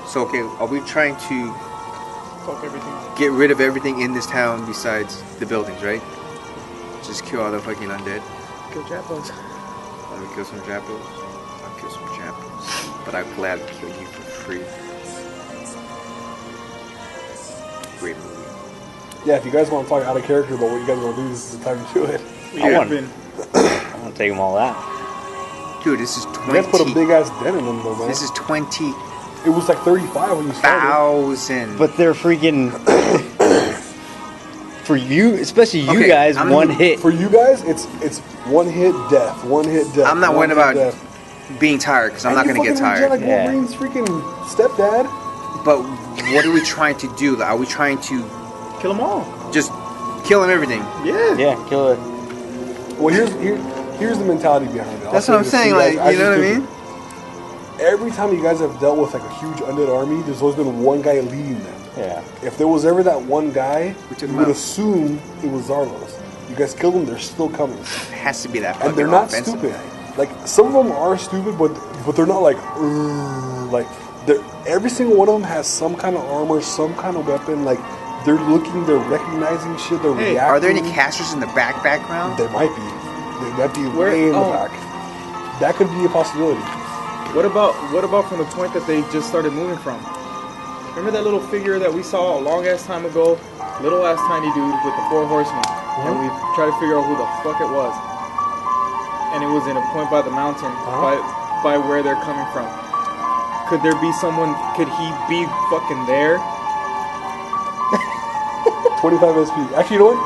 So okay, are we trying to Fuck everything. get rid of everything in this town besides the buildings, right? Just kill all the fucking undead. Kill Japos. Let me kill some Japos. I'll kill some Japos. But I'll gladly kill you for free. Great movie. Yeah, if you guys want to talk out of character about what you guys want to do, this is the time to do it. I want to take them all out. Dude, this is 20. You guys put a big ass dent in them, though, man. This is 20. It was like 35 when you started. 1,000. But they're freaking... For you, especially you guys, one hit. For you guys, it's one hit death. One hit death. I'm not worried about being tired because I'm not going to get tired. Like Wolverine's freaking stepdad. But what are we trying to do? Are we trying to kill them all? Just kill them everything? Yeah. Yeah, kill it. Well, here's the mentality behind it. That's what I'm saying. Like, you know what I mean? Every time you guys have dealt with like a huge undead army, there's always been one guy leading them. Yeah. If there was ever that one guy, you would assume it was Zarlos. You guys killed them, they're still coming. It has to be that. And they're not stupid. Like some of them are stupid, but they're not like they're every single one of them has some kind of armor, some kind of weapon. Like they're looking, they're recognizing shit, they're reacting. Are there any casters in the background? There might be. They might be way in the back. That could be a possibility. What about from the point that they just started moving from? Remember that little figure that we saw a long ass time ago? Little ass tiny dude with the 4 horsemen. And we tried to figure out who the fuck it was. And it was in a point by the mountain, by where they're coming from. Could there be someone, could he be fucking there? 25 SP. Actually, you know what?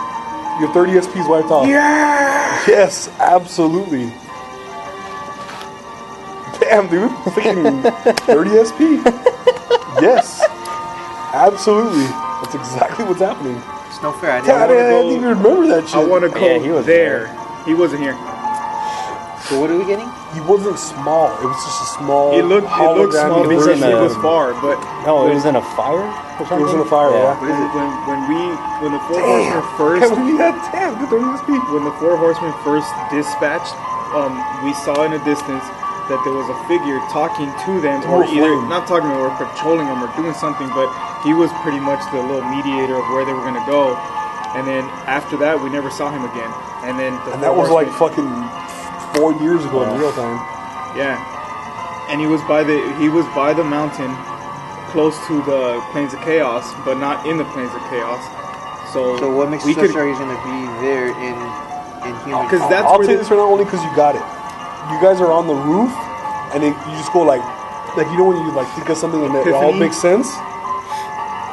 Your 30 SP's wiped off. Yeah! Yes, absolutely. Damn, dude. Freaking 30 SP. Yes. Absolutely. That's exactly what's happening. It's no fair. I didn't even remember that shit. I want to go he was there. He wasn't here. So what are we getting? He wasn't small. It was just a small. It looked small. version. It was far, but no, it was in a fire. It was in a fire. Yeah. When the 4 horsemen first. When the 4 horsemen first dispatched, we saw in a distance that there was a figure talking to them, or either not talking to them, or patrolling them, or doing something. But he was pretty much the little mediator of where they were going to go. And then after that, we never saw him again. And then that was like fucking 4 years ago in real time. Yeah, and he was by the mountain, close to the Plains of Chaos, but not in the Plains of Chaos. So what makes you so sure he's gonna be there in human? Because I'll tell you this right now, only because you got it. You guys are on the roof, and then you just go like you know when you like think of something and it all makes sense.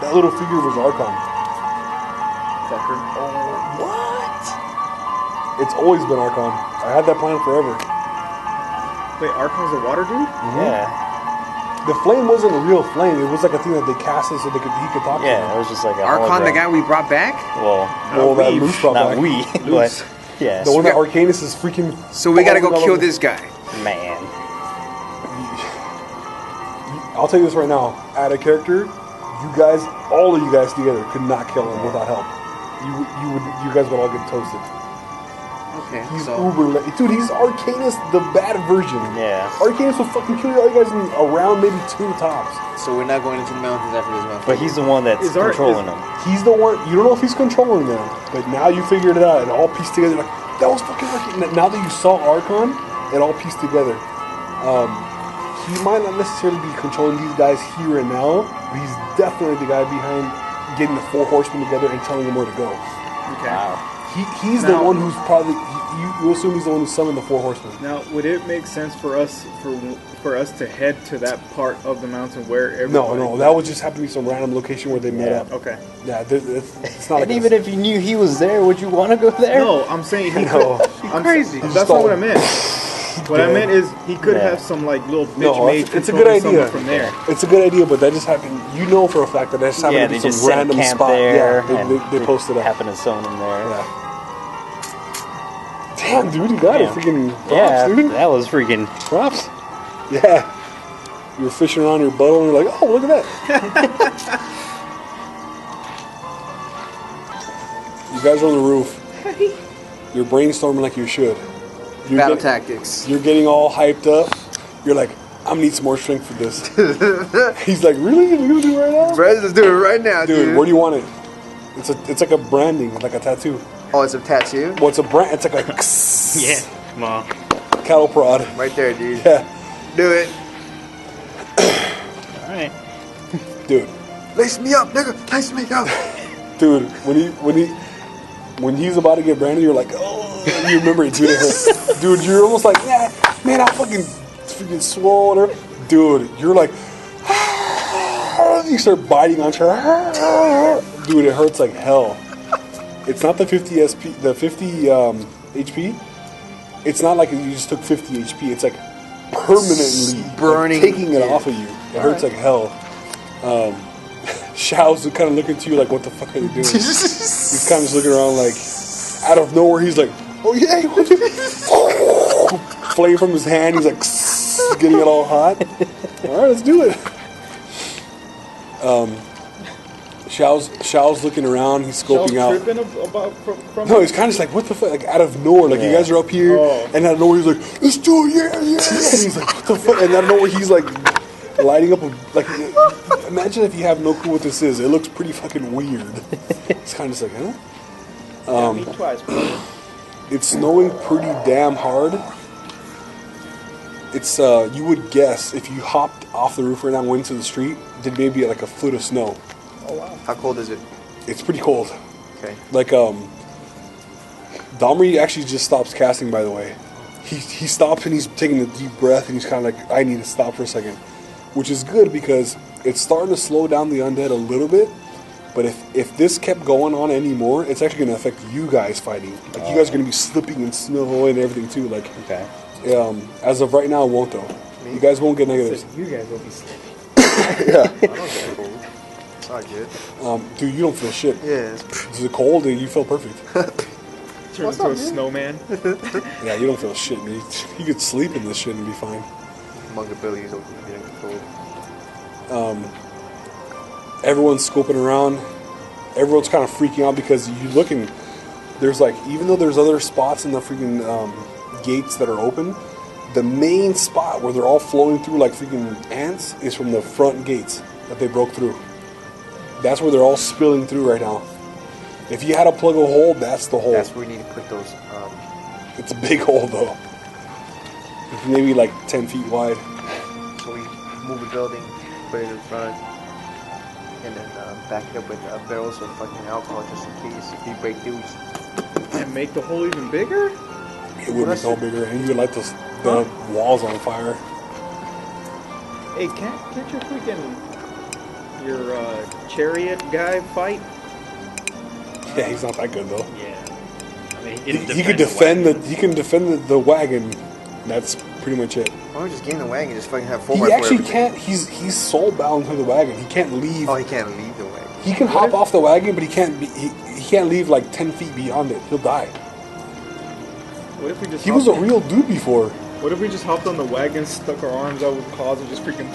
That little figure was Archon. Fucker. Oh, what? It's always been Archon. I had that plan forever. Wait, Archon's a water dude? Mm-hmm. Yeah. The flame wasn't a real flame. It was like a thing that they casted so he could talk to them. Yeah, it was just like a Archon, hologram. the guy we brought back? Well, that Moose brought not back. we, but yeah. The one that Arcanus is freaking... So we gotta go kill this guy. Man. I'll tell you this right now. Out of character, you guys, all of you guys together, could not kill him without help. You guys would all get toasted. Okay, he's dude, he's Arcanus, the bad version. Yeah. Arcanus will fucking kill all you guys in around maybe 2 tops. So we're not going into the mountains after this month. But he's the one that's controlling them. He's the one. You don't know if he's controlling them, but now you figured it out. It all pieced together. Like that was fucking Arcanus. Now that you saw Archon, it all pieced together. He might not necessarily be controlling these guys here and now, but he's definitely the guy behind getting the 4 horsemen together and telling them where to go. Okay. Wow. He's the one who's probably you assume he's the one who summoned the 4 horsemen. Now, would it make sense for us to head to that part of the mountain where everybody... No, that would just happen to be some random location where they met up. Okay. Yeah, it's not. And even if you knew he was there, would you want to go there? No, I'm saying he could. I'm crazy. That's not what I meant. What I meant is he could have some like little bitch mage. It's a good idea from there. It's a good idea, but that just happened. You know for a fact that just happened to be some random spot. There they posted up. Happened to summon him there. Yeah. Damn, dude, you got it. Freaking props, yeah, dude. that was freaking props. Yeah. You were fishing around your butthole and you're like, oh, look at that. You guys are on the roof. You're brainstorming like you should. Battle tactics. You're getting all hyped up. You're like, I'm gonna need some more strength for this. He's like, really? We're gonna do it right now? Brad, let's do it right now, dude. Where do you want it? It's like a branding, like a tattoo. Oh, it's a tattoo? Well, it's a brand. It's like a Yeah, come on. cattle prod. Right there, dude. Yeah, Do it. All right. dude. Lace me up, nigga. Lace me up. Dude, when he's about to get branded, you're like, oh, you remember it, dude. Dude, you're almost like, yeah, man, I freaking swole. Whatever. Dude, you're like, you start biting on her. Dude, it hurts like hell. It's not the 50 SP, the 50 HP. It's not like you just took 50 HP. It's like permanently burning, taking it off of you. It hurts like hell. Shao's kind of looking to you like, what the fuck are you doing? He's kind of just looking around like, out of nowhere, he's like, oh yeah, flame from his hand. He's like, getting it all hot. All right, let's do it. Shao's looking around. He's scoping out. Tripping from No, he's kind of just like, what the fuck? Like out of nowhere, like you guys are up here, and out of nowhere he's like, let's do it, yeah. And he's like, what the fuck? And out of nowhere he's like lighting up like. Imagine if you have no clue what this is. It looks pretty fucking weird. It's kind of just like, huh? me twice, bro. It's snowing pretty damn hard. It's you would guess if you hopped off the roof right now and went to the street, there'd maybe like a foot of snow. Oh wow. How cold is it? It's pretty cold. Okay. Like Domri actually just stops casting, by the way. He stops and he's taking a deep breath and he's kind of like, I need to stop for a second. Which is good because it's starting to slow down the undead a little bit. But if this kept going on anymore, it's actually going to affect you guys fighting. Like you guys are going to be slipping in snow and everything too. Like, Okay. As of right now, it won't though. You guys won't get negatives. You guys will be sleeping. Yeah. I don't get cold. It's not good. Dude, you don't feel shit. Yeah. Is it cold? You feel perfect. Turn into a snowman. Yeah, you don't feel shit, man. You could sleep in this shit and be fine. Among abilities open getting cold. Everyone's scoping around. Everyone's kind of freaking out because you look and there's like, even though there's other spots in the freaking gates that are open, the main spot where they're all flowing through like freaking ants is from the front gates that they broke through. That's where they're all spilling through right now. If you had to plug a hole, that's the hole. That's where we need to put those. It's a big hole though. It's maybe like 10 feet wide. So we move the building, put it in front, and then back it up with barrels of fucking alcohol just in case if we break dudes. And make the hole even bigger? It would make it all bigger, and you would light the walls on fire. Hey, can't your freaking chariot guy fight? Yeah, he's not that good though. Yeah. I mean, He could defend he can defend the wagon. That's pretty much it. Why don't we just get in the wagon and just fucking have 4x4 He actually everything? can't. He's soul bound to the wagon. He can't leave. Oh, he can't leave the wagon. He can hop off the wagon, but he can't. He can't leave like 10 feet beyond it. He'll die. What if we just He was a real dude before. What if we just hopped on the wagon, stuck our arms out with claws, and just freaking...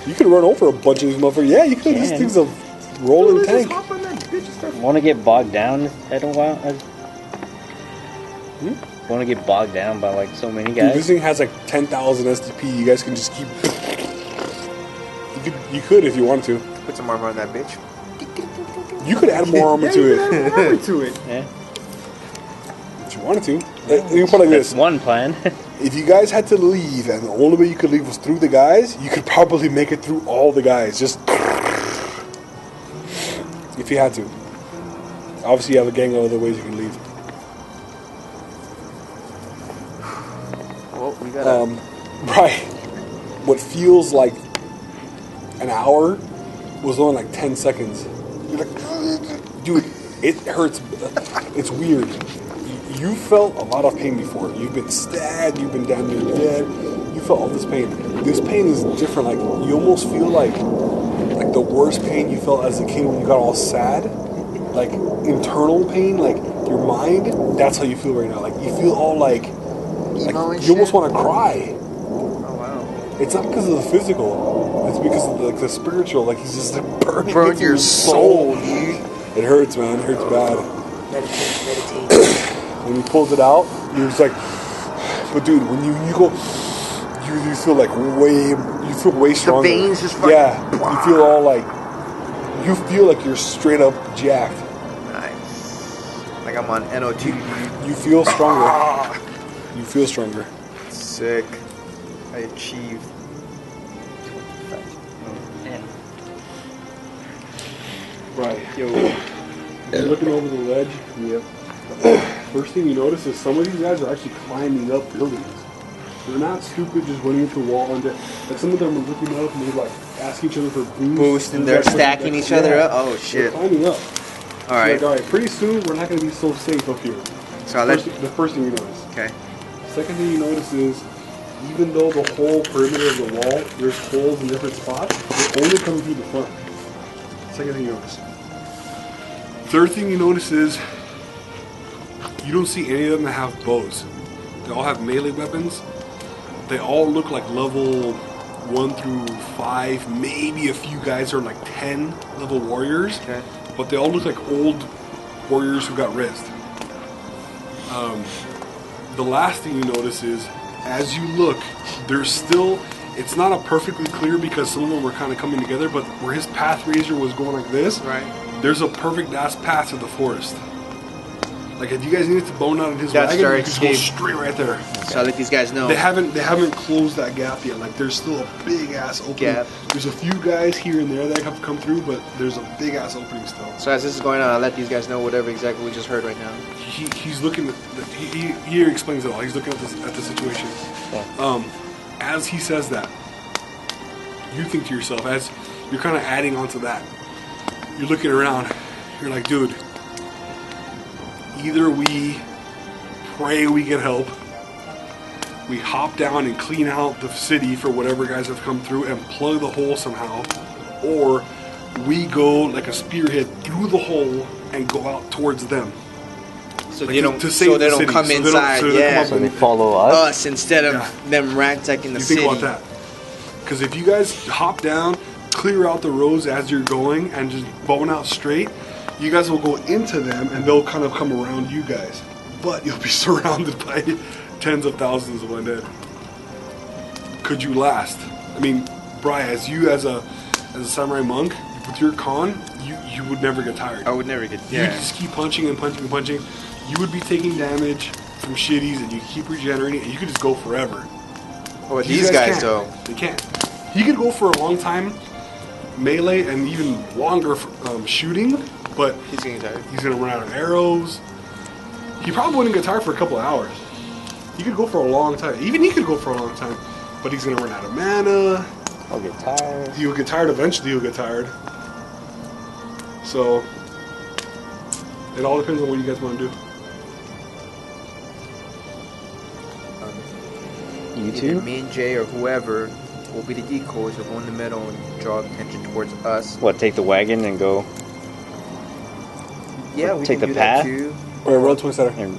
You could run over a bunch of these motherfuckers. Yeah, you could. These things a rolling Dude, let's tank. just hop on that bitch and start... Want to get bogged down at a while? Want to get bogged down by like so many Dude, guys? this thing has like 10,000 SDP. You guys can just keep. You could if you wanted to. Put some armor on that bitch. You could add more armor to it to it. Yeah. if you wanted to. You can put it like That's this. one plan. If you guys had to leave and the only way you could leave was through the guys, you could probably make it through all the guys. Just if you had to. Obviously, you have a gang of other ways you can leave. Well, we gotta... Right. What feels like an hour was only like 10 seconds. You're like, dude, it hurts. It's weird. You felt a lot of pain before. You've been stabbed. You've been down near dead. You felt all this pain. This pain is different. Like you almost feel like the worst pain you felt as a kid when you got all sad. Like internal pain, like your mind. That's how you feel right now. Like you feel all like you almost want to cry. Oh, wow. It's not because of the physical. It's because of the spiritual. Like he's just burning Burn into your soul, dude. It hurts, man. It hurts bad. Meditate. When he pulls it out, you're just like, but dude, when you go, you feel like way stronger. veins just fucking- yeah. You feel all like you're straight up jacked. Nice. Like I'm on NO2. You feel stronger. You feel stronger. Sick. I achieved. Right. Yo. You're looking over the ledge. Yep. First thing you notice is some of these guys are actually climbing up buildings. They're not stupid just running into the wall and like some of them are looking up and they're like asking each other for boost. And they're stacking each other up. Oh shit. They're climbing up. All right. Like, all right. Pretty soon we're not going to be so safe up here. So I'll let. The first thing you notice. Okay. Second thing you notice is, even though the whole perimeter of the wall, there's holes in different spots, they're only coming through the front. Second thing you notice. Third thing you notice is, you don't see any of them that have bows. They all have melee weapons. They all look like level 1 through 5. Maybe a few guys are like 10 level warriors. Okay. But they all look like old warriors who got rezzed. The last thing you notice is, as you look, there's still, it's not a perfectly clear because some of them were kind of coming together, but where his path razor was going like this, Right. there's a perfect ass path to the forest. Like if you guys needed to bone out in his That's wagon, their you could go escape. straight right there. So I'll let these guys know. They haven't closed that gap yet. Like there's still a big ass opening. Gap. There's a few guys here and there that have come through, but there's a big ass opening still. So as this is going on, I'll let these guys know whatever exactly we just heard right now. He's looking at he explains it all. He's looking at the situation. As he says that, you think to yourself, as you're kind of adding on to that, you're looking around, you're like, dude, either we pray we get help, we hop down and clean out the city for whatever guys have come through and plug the hole somehow, or we go like a spearhead through the hole and go out towards them. So Like they don't. to So save they the don't city. come So they don't- inside. so they don't come Yeah. up So they follow us. Us instead of Yeah. them ransacking the You city. think about that. Because if you guys hop down, clear out the roads as you're going, and just bone out straight, you guys will go into them and they'll kind of come around you guys. But you'll be surrounded by tens of thousands of undead. Could you last? I mean, Brian, as a samurai monk, with your con, you would never get tired. I would never get. You Yeah. just keep punching and punching and punching. You would be taking damage from shitties and you keep regenerating and you could just go forever. Oh, but these guys can't. though. They can't. He could go for a long time melee and even longer shooting, but He's getting tired. he's gonna run out of arrows. He probably wouldn't get tired for a couple of hours. He could go for a long time. Even he could go for a long time, but he's gonna run out of mana. I'll get tired. He'll get tired eventually. He'll get tired. So it all depends on what you guys want to do. You Either too? me and Jay or whoever will be the decoys. We'll go in the middle and draw attention towards us. What, take the wagon and go Yeah, we Take can the do that path? too. All right, roll 20 center. and,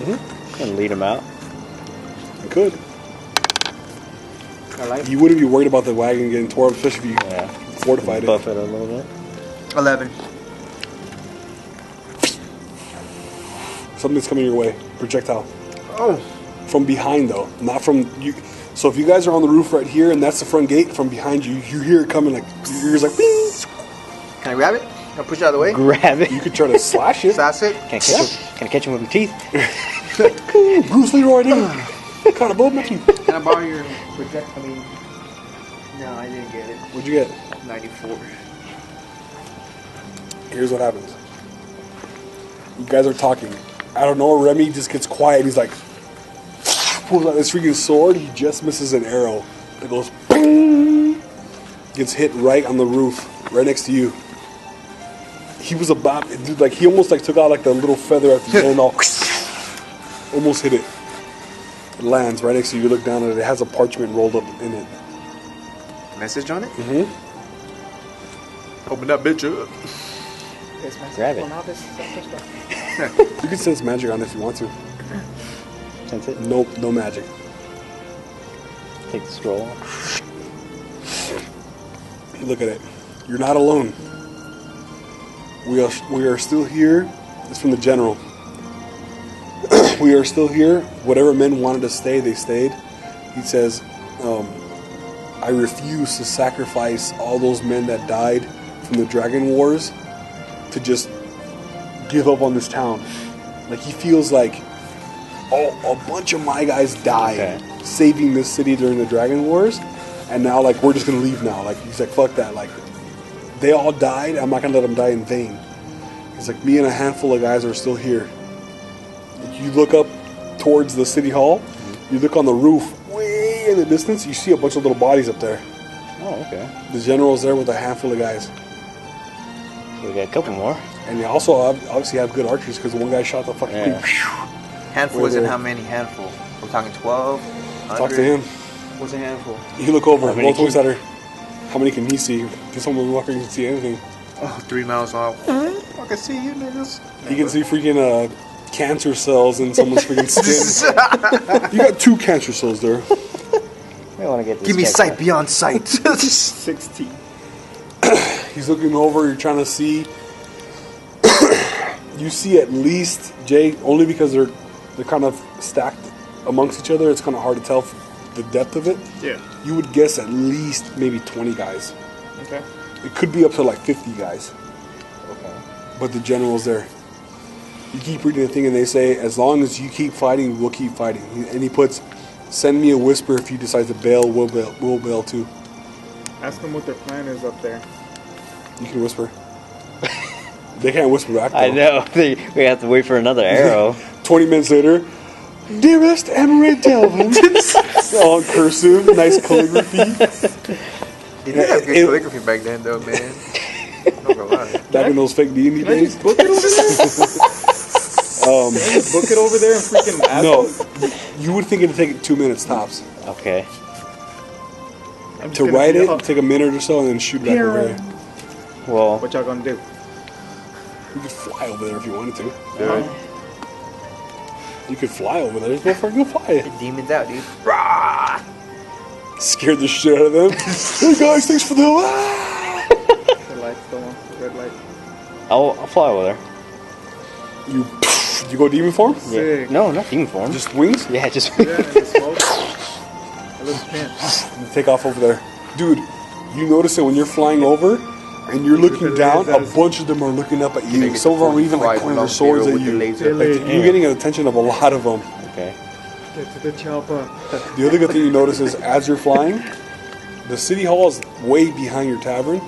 Okay. and lead them out? You could. I like You wouldn't be worried about the wagon getting torn up, especially if you Yeah. fortified it. Buff it a little bit. 11. Something's coming your way. Projectile. Oh, From behind, though. Not from you. So if you guys are on the roof right here and that's the front gate, from behind you, you hear it coming like, your ears like, bing! can I grab it? Can I push it out of the way? Grab it. You could try to slash it. That's it. Can I catch him? Can I catch him with my teeth? Bruce Leroy, dude. Kind of both my teeth. Can I borrow your project? I mean, no, I didn't get it. What'd you get? 94. Here's what happens. You guys are talking. I don't know, Remy just gets quiet. He's like, pulls out his freaking sword. He just misses an arrow. It goes, bing! Gets hit right on the roof, right next to you. He was about, dude, like, he almost like took out like the little feather at the end, all, almost hit it. It lands right next to you. You look down at it. It has a parchment rolled up in it. Message on it? Mm-hmm. Open that bitch up. Grab it. You can sense magic on it if you want to. Sense it. No magic. Take the scroll. Look at it. You're not alone. We are still here. It's from the general. We are still here. Whatever men wanted to stay, they stayed. He says, I refuse to sacrifice all those men that died from the Dragon Wars to just give up on this town. Like, he feels like a bunch of my guys died saving this city during the Dragon Wars, and now, like, we're just gonna leave now. Like, he's like, fuck that. Like, they all died. I'm not gonna let them die in vain. He's like, me and a handful of guys are still here. Like, you look up towards the city hall, you look on the roof, way in the distance, you see a bunch of little bodies up there. Oh, okay. The general's there with a handful of guys. So we got a couple more. And they also obviously have good archers because one guy shot the fucking queen. Handful isn't how many handful? We're talking 12? Talk to him. What's a handful? You look over, How many both ways at her. How many can he see? This one motherfucker can see anything. Oh, 3 miles off. I can see you, niggas. He can see freaking cancer cells in someone's freaking skin. You got 2 cancer cells there. We want to get this Give me guy sight back. beyond sight. 16. He's looking over, you're trying to see. You see at least, Jay, only because they're kind of stacked amongst each other, it's kind of hard to tell the depth of it. Yeah. You would guess at least maybe 20 guys. Okay. It could be up to like 50 guys. Okay. But the general's there. You keep reading the thing and they say, as long as you keep fighting, we'll keep fighting. And he puts, send me a whisper if you decide to bail, we'll bail too. Ask them what their plan is up there. You can whisper. They can't whisper back though. I know. We have to wait for another arrow. 20 minutes later, dearest Emerald Delvin. All in cursive, nice calligraphy. You did have good calligraphy back then, though, man. Not gonna lie. Back in those fake D&D Can I days. just book it over there? Can I just book it over there and freaking ask No, them? you would think it'd take 2 minutes tops. Okay. I'm just To gonna write be it, all- take a minute or so, and then shoot back over there. Well, What y'all gonna do? You could fly over there if you wanted to. Dude. You could fly over there. Go fly. Demons out, dude. Scared the shit out of them. Hey guys, thanks for the. Ah! The light's still on. The red light. I'll fly over there. You go demon form? Sick. No, not demon form. Just wings? Yeah, just. Yeah, and the smoke. It looks pimp. You take off over there. Dude, you notice that when you're flying over and you're looking down, a bunch of them are looking up at you. Some of them are even like pointing their swords at you. Like, you're getting the attention of a lot of them. Okay. Get to the chopper. The other good thing you notice is as you're flying, the city hall is way behind your tavern.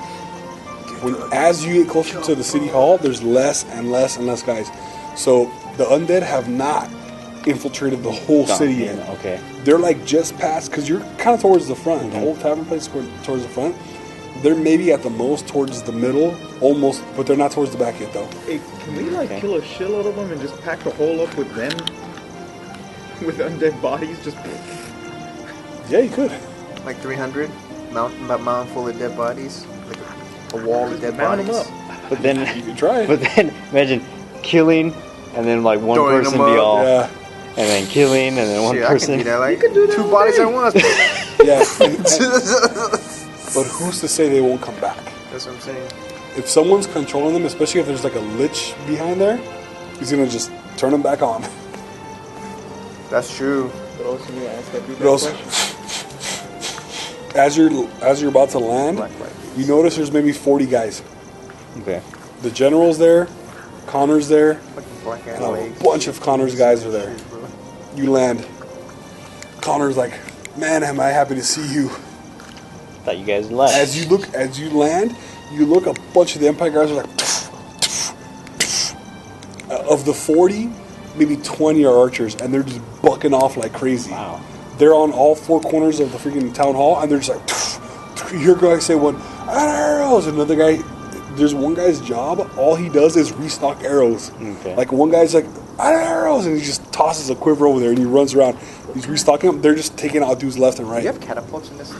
As you get closer to the city hall, there's less and less and less guys. So the undead have not infiltrated the whole city yet. Okay. They're like just past, because you're kind of towards the front. The whole tavern place is towards the front. They're maybe at the most towards the middle, almost, but they're not towards the back yet though. Hey, can we like kill a shitload of them and just pack the hole up with them? With undead bodies? Just. Yeah, you could. Like 300? Mountain full of dead bodies? Like a wall of dead Mount 'em bodies? up. But then, You could try. but then imagine killing, and then like one Throwing person them be up. all, Yeah, and then killing, and then one Shit, I person. can do that. Like, can do that 2 all bodies day. at once. yeah. But who's to say they won't come back? That's what I'm saying. If someone's controlling them, especially if there's like a lich behind there, he's gonna just turn them back on. That's true. But also, you ask that dude But also, as you're about to land, Black light. you notice there's maybe 40 guys. Okay. The general's there, Connor's there, Fucking black ass and a legs. bunch of Connor's guys are there. You land. Connor's like, man, am I happy to see you. Thought you guys left. As you land, you look, a bunch of the Empire guys are like, of the 40, maybe 20 are archers, and they're just bucking off like crazy. Wow. They're on all 4 corners of the freaking town hall, and they're just like, you hear a guy say one, arrows, another guy, there's one guy's job, all he does is restock arrows. Okay. Like one guy's like, arrows, and he just tosses a quiver over there, and he runs around. He's restocking them, they're just taking out dudes left and Do right. you have catapults in this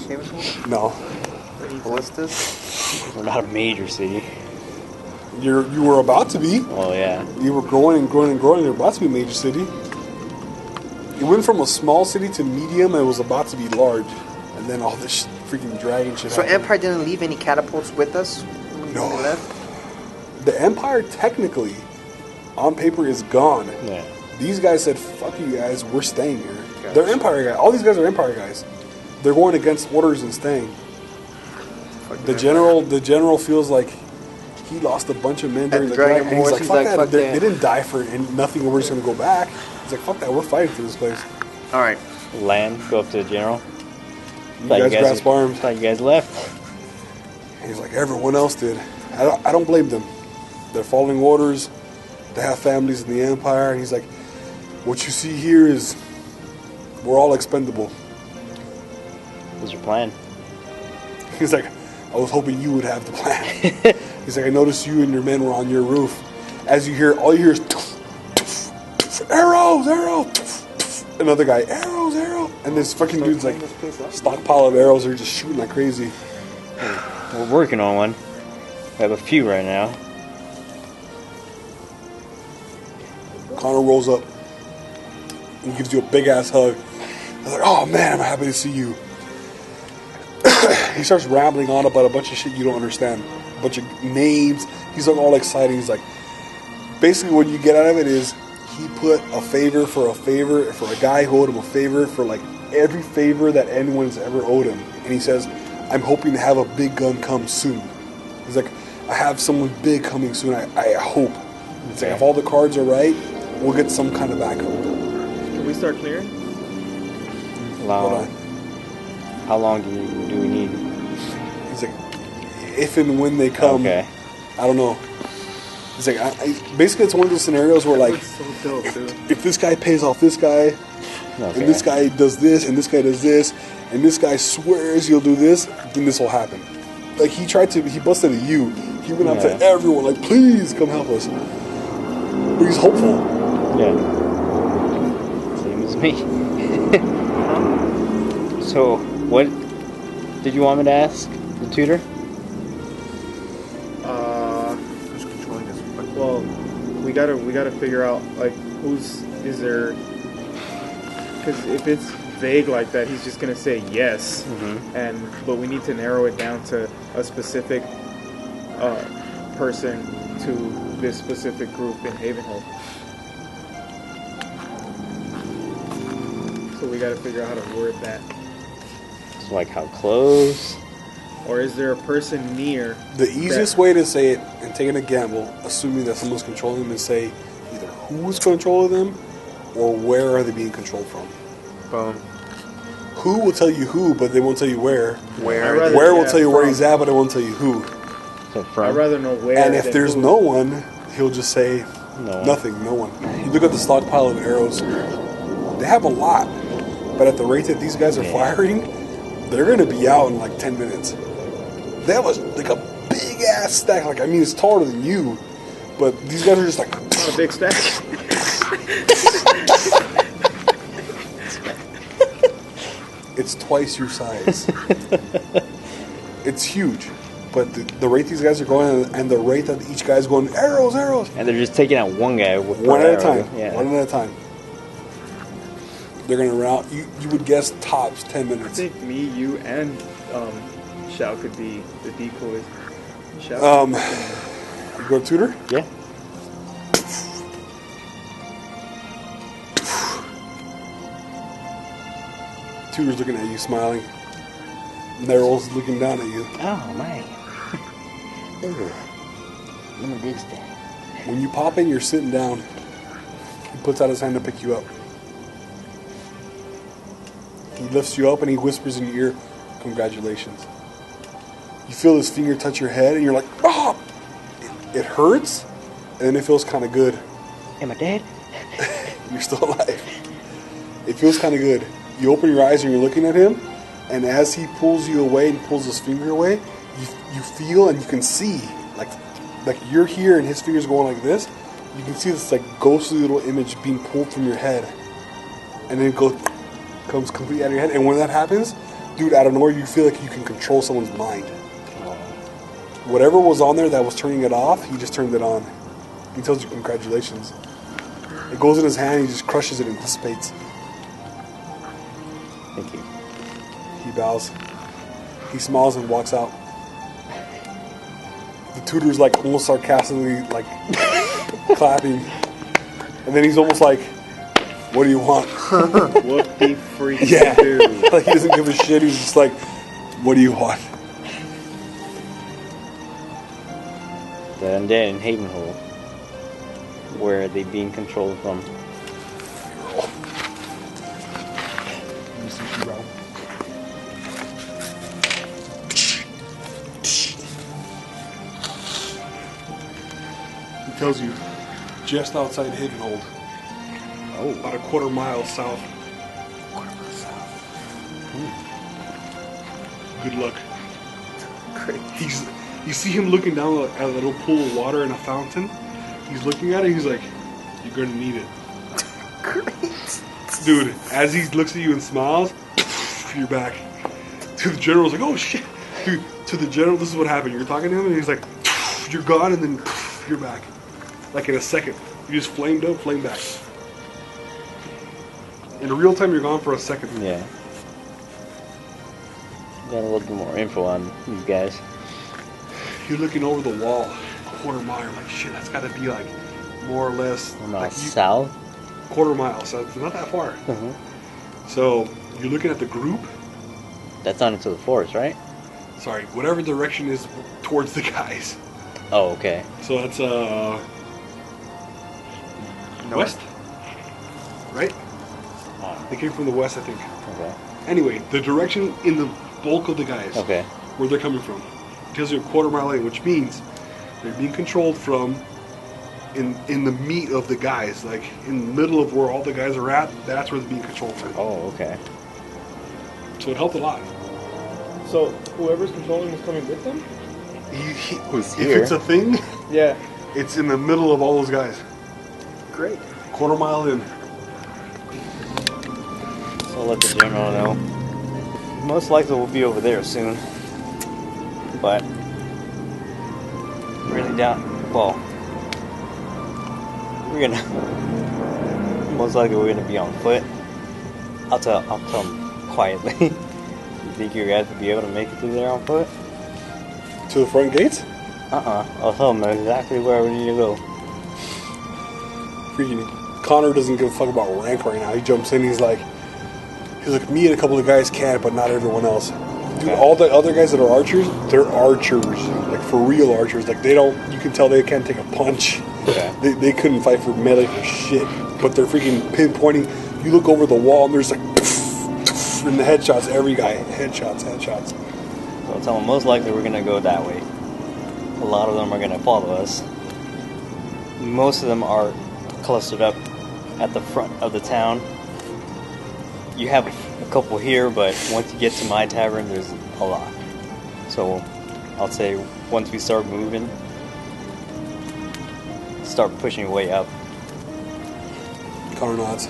game as well? No. Ballistas? We're not a major city. You were about to be. Well, yeah. You were growing and growing and growing. You're about to be a major city. It went from a small city to medium, and it was about to be large. And then all this freaking dragon shit So happened. Empire didn't leave any catapults with us when No. they left? The Empire, technically, on paper, is gone. Yeah. These guys said, "Fuck you guys, we're staying here." Gotcha. They're Empire guys. All these guys are Empire guys. They're going against orders and staying. Fucking The general feels like he lost a bunch of men during the Dragon Dragon Wars. Wars, He's he's like, like, "Fuck fuck that. that." They didn't die for nothing, and we're just gonna go back." He's like, "Fuck that. We're fighting for this place." All right. Land, go up to the general. You guys grasp arms. Thought you guys left. He's like, "Everyone else did. I don't blame them. They're following orders. They have families in the Empire." And he's like, "What you see here is we're all expendable." What's your plan? He's like, "I was hoping you would have the plan." He's like, "I noticed you and your men were on your roof. As you hear, all you hear is arrows, arrows. Another guy, arrows, arrows. And this fucking dude's like, stockpile of arrows are just shooting like crazy. We're working on one. We have a few right now. Connor rolls up and gives you a big ass hug. I was like, "Oh man, I'm happy to see you." He starts rambling on about a bunch of shit you don't understand, a bunch of names. He's like all excited. He's like, basically what you get out of it is he put a favor for a guy who owed him a favor for like every favor that anyone's ever owed him. And he says, "I'm hoping to have a big gun come soon." He's like, "I have someone big coming soon. I hope." It's like, if all the cards are right, we'll get some kind of backup. Can we start clearing? How long do we need? He's like, if and when they come, Okay. I don't know. He's like, basically, it's one of those scenarios where, like, That's so dope, dude. if this guy pays off this guy, Okay. and this guy does this, and this guy does this, and this guy swears he'll do this, then this will happen. Like, he busted at you. He went out to Yeah. everyone, like, "Please come help us." But he's hopeful. Yeah. Same as me. So, what did you want me to ask the tutor? Who's controlling this? fucking- Well, we gotta figure out like is there, because if it's vague like that, he's just gonna say yes, but we need to narrow it down to a specific person to this specific group in Havenholt. So we gotta figure out how to word that. So, like, how close? Or is there a person near? The easiest way to say it and taking a gamble, assuming that someone's controlling them, is say either who's controlling them or where are they being controlled from. Boom. Who will tell you who, but they won't tell you where. Where? I'd rather- Where will yeah, tell you where from. he's at, but it won't tell you who. So I'd from? rather know where. And if than there's who. no one, he'll just say No one. nothing, no one. You look at the stockpile of arrows. They have a lot, but at the rate that these guys are firing, they're going to be out in like 10 minutes. They have like a big ass stack. Like, I mean, it's taller than you, but these guys are just like. Not a big stack. It's twice your size. It's huge. But the rate these guys are going and the rate that each guy's going, arrows, arrows. And they're just taking out one guy with One per at a arrow. time. Yeah. One at a time. They're going to round. You would guess tops 10 I minutes. think me, you, and Shao could be the decoys. Shao. You go to tutor? Yeah. Tutor's looking at you, smiling. Neryl's looking down at you. Oh, man. Ooh. Let me dig that. When you pop in, you're sitting down. He puts out his hand to pick you up. He lifts you up and he whispers in your ear, "Congratulations." You feel his finger touch your head and you're like, "Oh!" It hurts, and then it feels kind of good. Am I dead? You're still alive. It feels kind of good. You open your eyes and you're looking at him, and as he pulls you away and pulls his finger away, you feel and you can see, like you're here and his finger's going like this. You can see this like ghostly little image being pulled from your head, and then it comes completely out of your head. And when that happens, dude, out of nowhere, you feel like you can control someone's mind. Whatever was on there that was turning it off, he just turned it on. He tells you congratulations. It goes in his hand, he just crushes it and dissipates. Thank you. He bows. He smiles and walks out. The tutor's like almost sarcastically like clapping. And then he's almost like, What do you want? What the freak Yeah. do? Like, he doesn't give a shit. He's just like, what do you want? The undead in Havenhold. Where are they being controlled from? Let me see if you round. He tells you, just outside Havenhold. Oh. About a quarter mile south. Good luck. Great. You see him looking down at a little pool of water in a fountain. He's looking at it. He's like, "You're gonna need it." Great. Dude, as he looks at you and smiles, you're back. To the general's like, "Oh shit." Dude, to the general, this is what happened. You're talking to him and he's like, "You're gone," and then you're back. Like in a second. You just flamed up, flamed back. In real time, you're gone for a second. Yeah. Got a little bit more info on these guys. You're looking over the wall, quarter mile. Like, shit, that's gotta be like more or less like South? quarter mile, so it's not that far. Mm-hmm. So you're looking at the group. That's on into the forest, right? Sorry, whatever direction is towards the guys. Oh, okay. So that's west, right? They came from the west, I think. Okay. Anyway, the direction in the bulk of the guys, Okay. where they're coming from, tells you a quarter mile away, which means they're being controlled from in the meat of the guys, like in the middle of where all the guys are at. That's where they're being controlled from. Oh, okay. So it helped a lot. So whoever's controlling is coming with them? Who's If here? it's a thing, Yeah. it's in the middle of all those guys. Great. Quarter mile in. So let the general know. Most likely we'll be over there soon. But really down. Well, we're gonna most likely we're gonna be on foot. I'll tell them quietly. You think you guys will be able to make it through there on foot? To the front gates? I'll tell them exactly where we need to go. Freaking Connor doesn't give a fuck about rank right now. He jumps in, he's like, me and a couple of guys can, but not everyone else. Dude, Okay. all the other guys that are archers, they're archers. Like, for real archers. Like, they don't, you can tell they can't take a punch. Okay. They couldn't fight for melee for shit. But they're freaking pinpointing. You look over the wall and there's like, and the headshots, every guy. Headshots. So I'll tell them most likely we're gonna go that way. A lot of them are gonna follow us. Most of them are clustered up at the front of the town. You have a couple here, but once you get to my tavern, there's a lot. So I'll say once we start moving, start pushing your way up. Connor nods.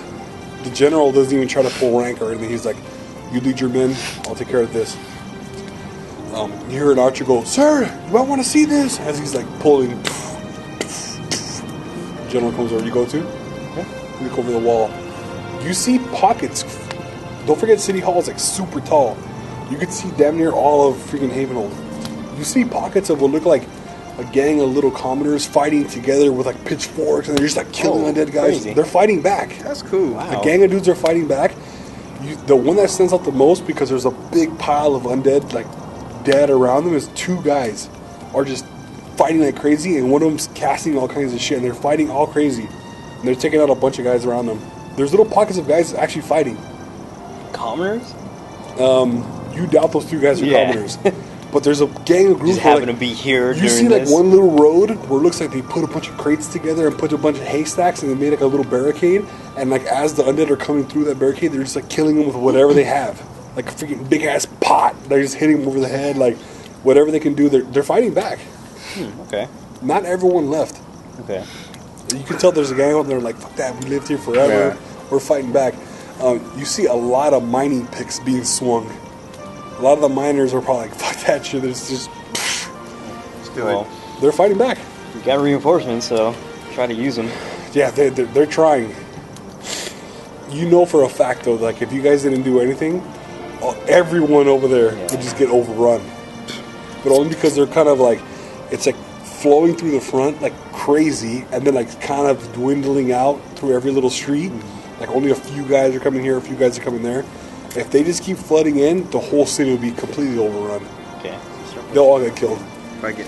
The general doesn't even try to pull rank or anything. He's like, you lead your men, I'll take care of this. You hear an archer go, "Sir, you might want to see this," as he's like pulling. General comes over. You go to? You look over the wall. You see pockets. Don't forget, City Hall is like super tall. You can see damn near all of freaking Havenhold. You see pockets of what look like a gang of little commoners fighting together with like pitchforks, and they're just like killing undead guys. crazy. They're fighting back. That's cool. Wow. A gang of dudes are fighting back. The one that stands out the most, because there's a big pile of undead, like dead around them, is two guys are just fighting like crazy, and one of them's casting all kinds of shit, and they're fighting all crazy, and they're taking out a bunch of guys around them. There's little pockets of guys actually fighting. Commoners? You doubt those two guys are Yeah. commoners, but there's a gang of groups. Just where, happen to be here You during see like this? one little road where it looks like they put a bunch of crates together and put a bunch of haystacks, and they made like a little barricade. And like as the undead are coming through that barricade, they're just like killing them with whatever they have, like a freaking big ass pot. They're just hitting them over the head, like whatever they can do. They're fighting back. Okay. Not everyone left. Okay. You can tell there's a gang out there like, fuck that, we lived here forever. Yeah. We're fighting back. You see a lot of mining picks being swung. A lot of the miners are probably like, fuck that shit. It's just, Let's do Well, it. they're fighting back. we got reinforcements, so try to use them. Yeah, they're trying. You know for a fact though, like if you guys didn't do anything, everyone over there Yeah. would just get overrun. But only because they're kind of like, it's like flowing through the front like crazy, and then like kind of dwindling out through every little street, Like only a few guys are coming here, a few guys are coming there. If they just keep flooding in, the whole city will be completely overrun. Okay. They'll all get killed. If I get